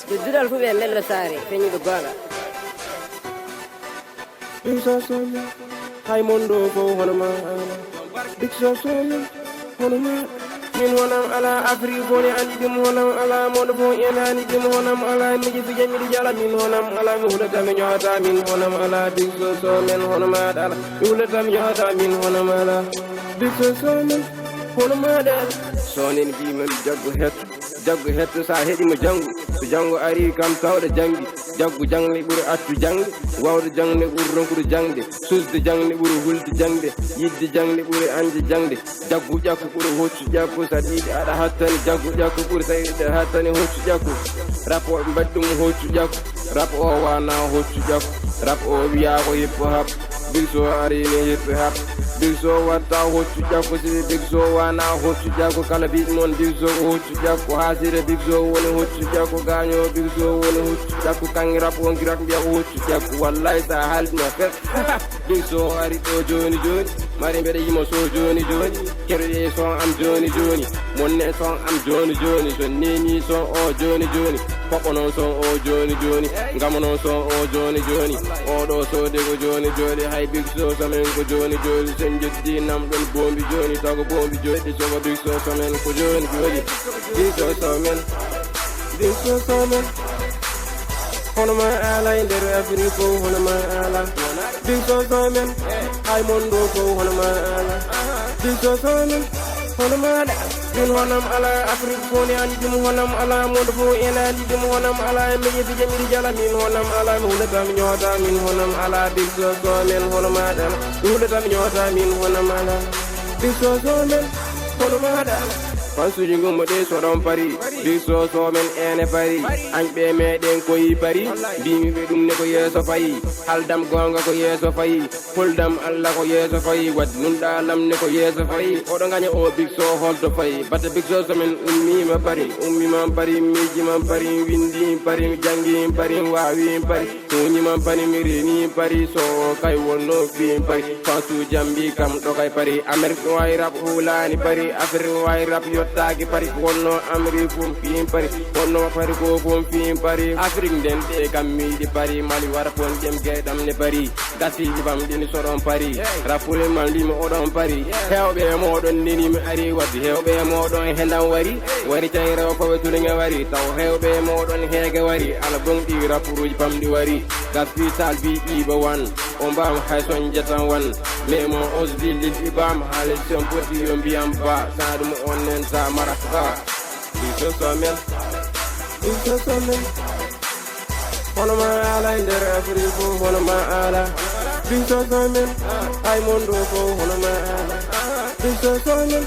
Dudduɗal fu ɓe mello saare feñuɗo gonga. Big Sosomi, hay mondo ko hono ma ala. Big Sosomi, hono ma. Min honam ala Afrique boni andi dum honam ala mondo bo enani dum honam ala miji fi jami jala min honam ala mi hulata mi nyota min honam ala Big Sosomi hono ma ala mi hulata mi nyota min honam ala Big Sosomi hono ma dal sonen bi man jaggu hetto sa hedi mo jangu so jangu ari kam tawde jangi jaggu jangle ɓuri attu jangde wawde jangle ɓuri ronkude jangde susde jangle ɓuri hulde jangde yidde jangle ɓuri anje jangde jaggu ƴakku ɓuri hoccu ƴakku sa ɗiɗi aɗa hattani jaggu ƴakku ɓuri sa yiɗe hattani hoccu ƴakku rap o mbaddi ɗum hoccu ƴakku rap o wana hoccu ƴakku rap o wiya ko hippo hap Big So arini hippo hap Big So watta hoccu ƴakku si Big So wana hoccu ƴakku kala biɗi noon Big So ko hoccu ƴakku hasire Big So woni hoccu ƴakku gaño Big So woni hoccu ƴakku kangi rap on kirak mbiya hoccu ƴakku wallahi sa haldino fet Big So ari ɗo joni joni mari mbeɗa yimo so joni joni keɗoɗe son am joni joni monne son am joni joni so neni son o joni joni poɓɓo noon son o joni joni ngama noon son o joni joni oɗo sode ko joni joni hay Big So samen ko joni joni sen jetti nam ɗon bombi joni tago bombi joɗɗi sogo Big So samen ko joni joni Big So samen Big So samen hono ma ala e nder Afrique ko hono ma ala Big So samen hay mondo ko hono ma ala Big So samen hono ma da min honam ala Afrique ko ne andi dum honam ala mondo fo en andi dum honam ala mi yebi jami jala min honam ala mi hulata mi nyota min honam ala Big So samen hono ma da mi hulata mi nyota min honam ala Big So samen hono ma da fansuji gummuɗe soɗon pari Big So somen ene pari añɓe meɗen koyi pari mbimiɓe ɗum ne ko yeeso fayi haldam gonga ko yeeso fayi puldam Allah ko yeeso fayi wadde nunɗalam ne ko yeeso fayi oɗo gaña o Big So holto fayi batte Big So somen ummima pari ummiman pari miijiman pari windi pari jangi pari wawi pari toñiman pari mi reni pari so kay wonno fi pari fansu jambi kam ɗo kay pari Amérique wawi rap hulani pari Afrique wawi rap yottaki pari wonno Amérique fom fin pari wonno pari ko fom fin pari Afrique nden ɗe kam miiɗi pari Mali wara pon jem gueɗam ne pari gasiji bam ɗini soɗon pari rappule man limi oɗon pari hewɓe moɗon nenimi ari wadde hewɓe moɗon hendan wari tay rew koɓe tulinge wari taw hewɓe moɗon heege wari ala gonɗi rappuruji pamɗi wari gas pital bi iba wan o mbam hay son jetan wan mais mo osbi lil ibam haali son poti yo mbiyam ba sa ɗum on nen sa maraka Big So samen Big So samen hono ma ala e nder Afrique ko hono ma ala Big So samen hay mondo ko hono ma ala Big So samen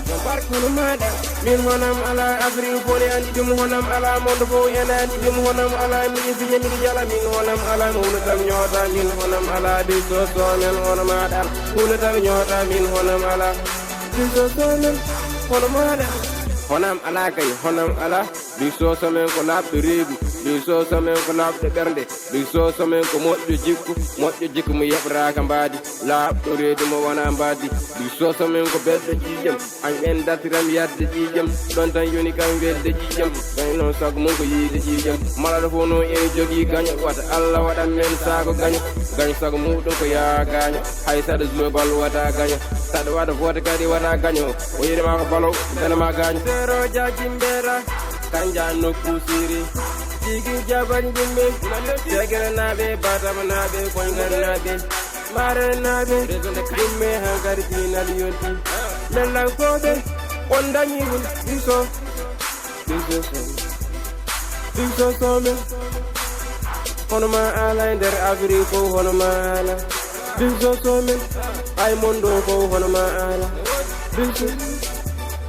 hono ma da min honam ala Afrique ko ne andi dum honam ala mondo ko en andi dum honam ala mi fi jami jala min honam ala mi hulata mi nyota min honam ala Big So samen hono ma da hulata mi nyota min honam ala Big So samen hono ma da honam ala kay honam ala Big So samen ko labɗo reedu Big So samen ko labɗo ɓernde Big So samen ko moƴƴo jikku mo yeɓraka mbadi labɗo reedu mo wona mbadi Big So samen ko belɗo ƴiƴam an ɓen dartiram yadde ƴiƴam ɗon tan yoni kam welde ƴiƴam gay noon sago mum ko yiide ƴiƴam malaɗo fo no ene jogui gaño wata Allah waɗan men sago gaño sago muɗum ko yaa gaño hay saɗa julo bal wata gaño saɗa waɗa vote kadi wata gaño o yidema ko balo danama gaño sero jajimbera kanja nokku siri jigi jaban jimbe segere naɓe batama naɓe koyngal naɓe mare naɓe jimme hankadi pinal yonti mellankoɓe on dañihul Big So Big So somen hono ma ala e nder Afrique ko hono ma ala Big So somen ay mondo ko hono ma ala Big So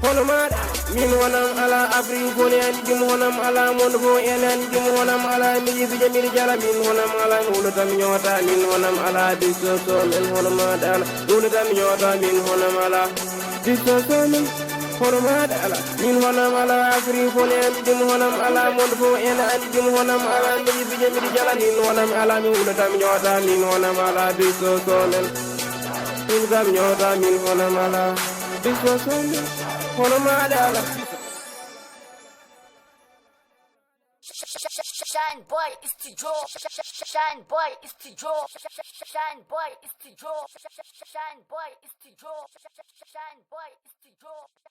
hono maɗa min honam ala Afrique ko ne andi dum honam ala mondo fo en andi dum honam ala mi yebi jami jala min honam ala mi hulata mi nyota min honam ala Big So samen hono maɗa ala hulata mi nyota min honam ala Big So samen hono maɗa ala min honam ala Afrique ko ne andi dum honam ala mondo fo en andi dum honam ala mi yebi jami jala min honam ala mi hulata mi nyota min honam ala Big So samen hulata mi nyota min honam ala Big So samen hono madala. Shine boy, it's the draw. Shine boy, it's the draw. Shine boy, it's the draw. Shine boy, it's the draw. Shine boy, it's the draw.